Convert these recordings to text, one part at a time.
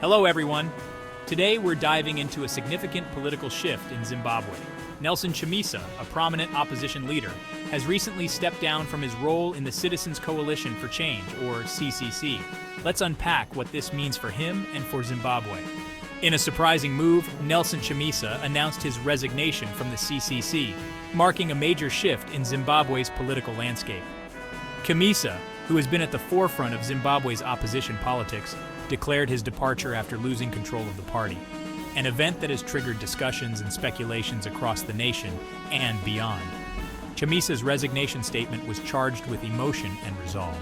Hello everyone! Today we're diving into a significant political shift in Zimbabwe. Nelson Chamisa, a prominent opposition leader, has recently stepped down from his role in the Citizens Coalition for Change, or CCC. Let's unpack what this means for him and for Zimbabwe. In a surprising move, Nelson Chamisa announced his resignation from the CCC, marking a major shift in Zimbabwe's political landscape. Chamisa, who has been at the forefront of Zimbabwe's opposition politics, declared his departure after losing control of the party, an event that has triggered discussions and speculations across the nation and beyond. Chamisa's resignation statement was charged with emotion and resolve.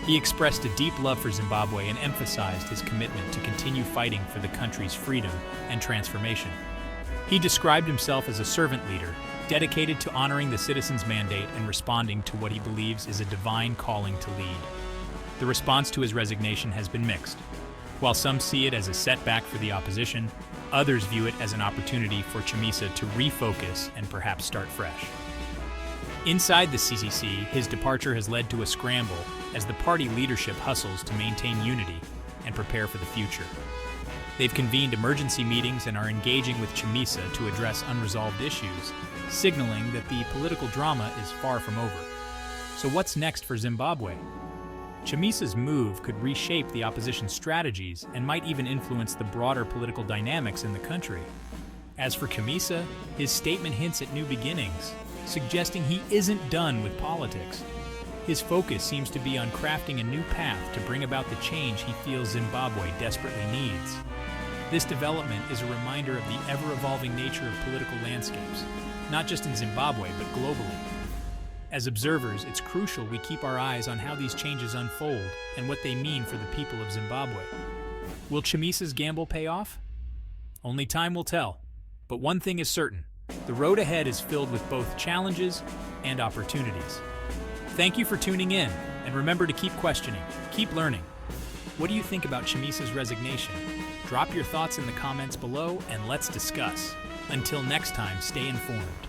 He expressed a deep love for Zimbabwe and emphasized his commitment to continue fighting for the country's freedom and transformation. He described himself as a servant leader, dedicated to honoring the citizens' mandate and responding to what he believes is a divine calling to lead. The response to his resignation has been mixed. While some see it as a setback for the opposition, others view it as an opportunity for Chamisa to refocus and perhaps start fresh. Inside the CCC, his departure has led to a scramble as the party leadership hustles to maintain unity and prepare for the future. They've convened emergency meetings and are engaging with Chamisa to address unresolved issues, signaling that the political drama is far from over. So what's next for Zimbabwe? Chamisa's move could reshape the opposition's strategies and might even influence the broader political dynamics in the country. As for Chamisa, his statement hints at new beginnings, suggesting he isn't done with politics. His focus seems to be on crafting a new path to bring about the change he feels Zimbabwe desperately needs. This development is a reminder of the ever-evolving nature of political landscapes, not just in Zimbabwe, but globally. As observers, it's crucial we keep our eyes on how these changes unfold and what they mean for the people of Zimbabwe. Will Chamisa's gamble pay off? Only time will tell. But one thing is certain, the road ahead is filled with both challenges and opportunities. Thank you for tuning in, and remember to keep questioning, keep learning. What do you think about Chamisa's resignation? Drop your thoughts in the comments below and let's discuss. Until next time, stay informed.